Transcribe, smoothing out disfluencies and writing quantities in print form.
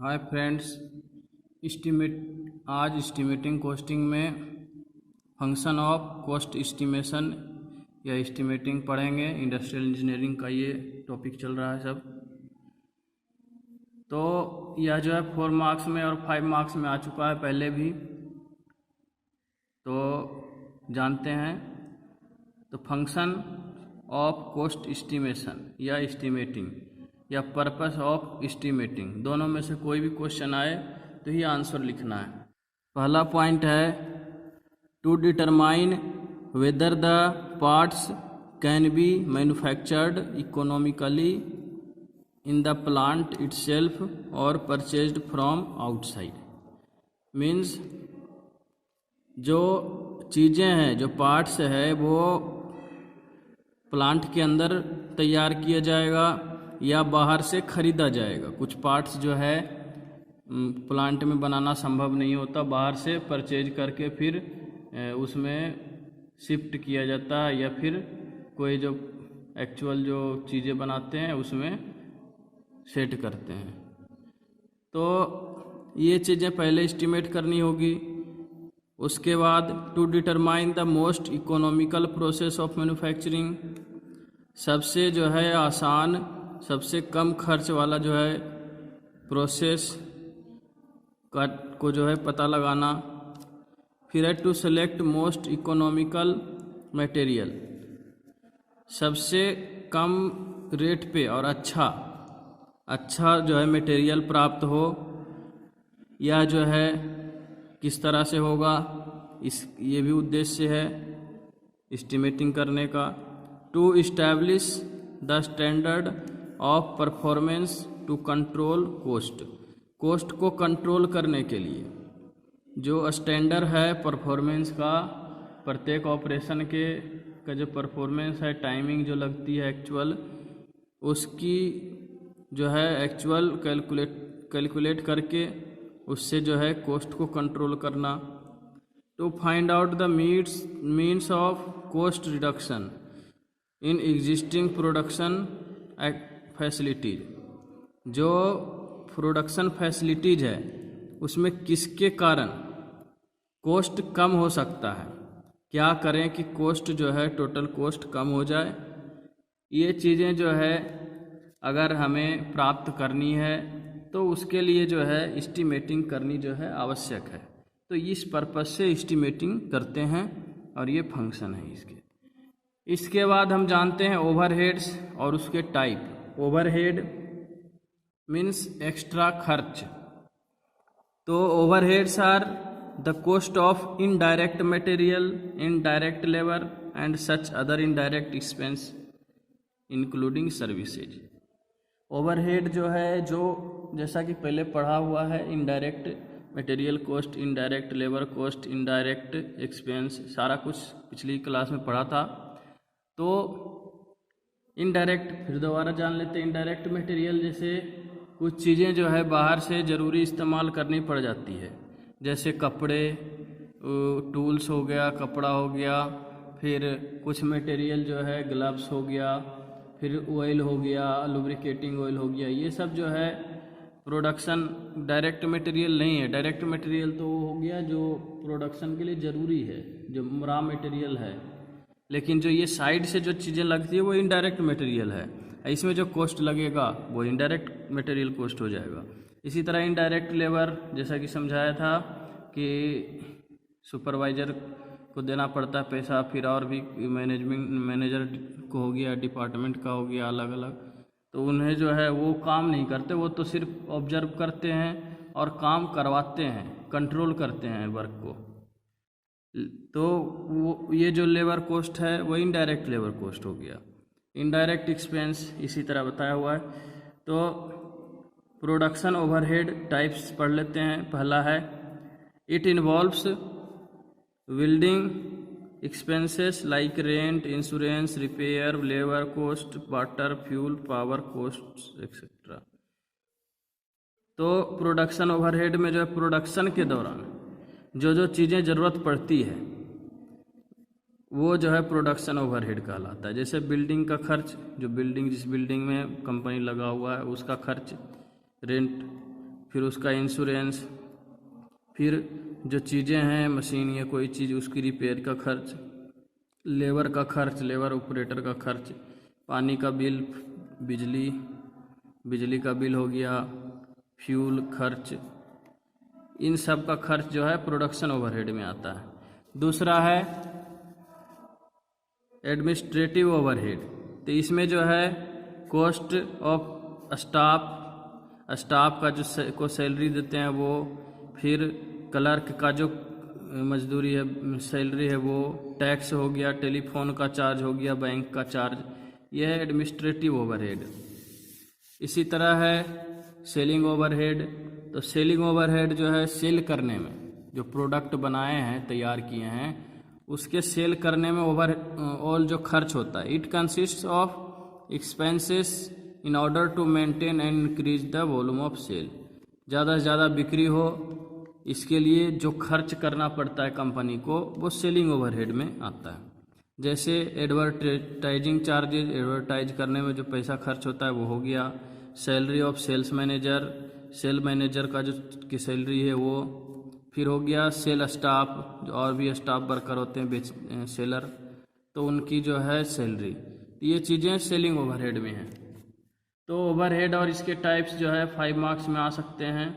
Hi friends, आज estimating costing में function of cost estimation या एस्टिमेटिंग पढ़ेंगे। इंडस्ट्रियल इंजीनियरिंग का ये टॉपिक चल रहा है सब। तो यह जो है 4 मार्क्स में और 5 मार्क्स में आ चुका है पहले भी, तो जानते हैं। तो फंक्शन ऑफ कॉस्ट एस्टिमेशन या एस्टिमेटिंग या पर्पस ऑफ एस्टिमेटिंग, दोनों में से कोई भी क्वेश्चन आए तो ही आंसर लिखना है। पहला पॉइंट है to determine whether the parts can be manufactured economically in the plant itself और परचेज्ड फ्रॉम आउटसाइड। मीन्स जो चीज़ें हैं, जो पार्ट्स है, वो प्लांट के अंदर तैयार किया जाएगा या बाहर से ख़रीदा जाएगा। कुछ पार्ट्स जो है प्लांट में बनाना संभव नहीं होता, बाहर से परचेज करके फिर उसमें शिफ्ट किया जाता है, या फिर कोई जो एक्चुअल जो चीज़ें बनाते हैं उसमें सेट करते हैं। तो ये चीज़ें पहले एस्टिमेट करनी होगी। उसके बाद to determine the most economical process of manufacturing, सबसे जो है आसान, सबसे कम खर्च वाला जो है प्रोसेस को जो है पता लगाना। फिर है to select most economical material, सबसे कम रेट पे और अच्छा जो है मटेरियल प्राप्त हो। यह जो है किस तरह से होगा, ये भी उद्देश्य है एस्टिमेटिंग करने का। To establish the standard of performance to control cost को कंट्रोल करने के लिए जो स्टैंडर्ड है परफॉर्मेंस का, प्रत्येक ऑपरेशन का जो परफॉर्मेंस है, टाइमिंग जो लगती है एक्चुअल, उसकी जो है एक्चुअल कैलकुलेट करके उससे जो है कॉस्ट को कंट्रोल करना। To find out the means of cost reduction in existing production facilities, जो प्रोडक्शन फैसिलिटीज है उसमें किसके कारण कॉस्ट कम हो सकता है, क्या करें कि कॉस्ट जो है टोटल कॉस्ट कम हो जाए। ये चीज़ें जो है अगर हमें प्राप्त करनी है तो उसके लिए जो है एस्टिमेटिंग करनी जो है आवश्यक है। तो इस पर्पस से एस्टिमेटिंग करते हैं और ये फंक्शन है इसके बाद हम जानते हैं ओवरहेड्स और उसके टाइप। ओवरहेड मीन्स एक्स्ट्रा खर्च। तो overheads are the cost of indirect material, indirect labour and such other indirect expense including services. Overhead जो है, जो जैसा कि पहले पढ़ा हुआ है, indirect material cost, indirect labour cost, indirect expense, सारा कुछ पिछली क्लास में पढ़ा था। तो इनडायरेक्ट फिर दोबारा जान लेते हैं। इनडायरेक्ट मटेरियल जैसे कुछ चीज़ें जो है बाहर से ज़रूरी इस्तेमाल करनी पड़ जाती है, जैसे कपड़े, टूल्स हो गया, कपड़ा हो गया, फिर कुछ मटेरियल जो है ग्लव्स हो गया, फिर ऑयल हो गया, लुब्रिकेटिंग ऑयल हो गया। ये सब जो है प्रोडक्शन डायरेक्ट मटेरियल नहीं है। डायरेक्ट मटेरियल तो वो हो गया जो प्रोडक्शन के लिए ज़रूरी है, जो रॉ मटेरियल है। लेकिन जो ये साइड से जो चीज़ें लगती है वो इनडायरेक्ट मटेरियल है। इसमें जो कॉस्ट लगेगा वो इनडायरेक्ट मटेरियल कॉस्ट हो जाएगा। इसी तरह इनडायरेक्ट लेबर, जैसा कि समझाया था कि सुपरवाइज़र को देना पड़ता है पैसा, फिर और भी मैनेजर को हो गया, डिपार्टमेंट का हो गया, अलग अलग। तो उन्हें जो है वो काम नहीं करते, वो तो सिर्फ ऑब्जर्व करते हैं और काम करवाते हैं, कंट्रोल करते हैं वर्क को। तो वो ये जो लेबर कॉस्ट है वो इनडायरेक्ट लेबर कॉस्ट हो गया। इनडायरेक्ट एक्सपेंस इसी तरह बताया हुआ है। तो प्रोडक्शन ओवरहेड टाइप्स पढ़ लेते हैं। पहला है it involves building expenses like rent, insurance, repair, labour cost, water, fuel, power cost etcetera. तो प्रोडक्शन ओवरहेड में जो है प्रोडक्शन के दौरान जो चीज़ें ज़रूरत पड़ती है वो जो है प्रोडक्शन ओवरहेड कहलाता है। जैसे बिल्डिंग का खर्च, जो जिस बिल्डिंग में कंपनी लगा हुआ है उसका खर्च, रेंट, फिर उसका इंश्योरेंस, फिर जो चीज़ें हैं मशीन या कोई चीज़ उसकी रिपेयर का खर्च, लेबर का खर्च, लेबर ऑपरेटर का खर्च, पानी का बिल, बिजली का बिल हो गया, फ्यूल खर्च, इन सब का खर्च जो है प्रोडक्शन ओवरहेड में आता है। दूसरा है एडमिनिस्ट्रेटिव ओवरहेड। तो इसमें जो है कॉस्ट ऑफ स्टाफ का जो को सैलरी देते हैं वो, फिर क्लर्क का जो मजदूरी है सैलरी है वो, टैक्स हो गया, टेलीफोन का चार्ज हो गया, बैंक का चार्ज, यह है एडमिनिस्ट्रेटिव ओवरहेड। इसी तरह है सेलिंग ओवरहेड। तो सेलिंग ओवरहेड जो है सेल करने में, जो प्रोडक्ट बनाए हैं तैयार किए हैं उसके सेल करने में ओवरऑल जो खर्च होता है, it consist of expenses in order to maintain and increase the volume of sale. ज़्यादा से ज़्यादा बिक्री हो इसके लिए जो खर्च करना पड़ता है कंपनी को वो सेलिंग ओवरहेड में आता है। जैसे एडवर्टाइजिंग चार्जेज, एडवर्टाइज करने में जो पैसा खर्च होता है वो हो गया, salary of sales manager, sale manager का जो की सैलरी है वो, फिर हो गया सेल स्टाफ, जो और भी स्टाफ वर्कर होते हैं सेलर, तो उनकी जो है सैलरी, ये चीज़ें सेलिंग ओवरहेड में हैं। तो ओवरहेड और इसके टाइप्स जो है 5 मार्क्स में आ सकते हैं।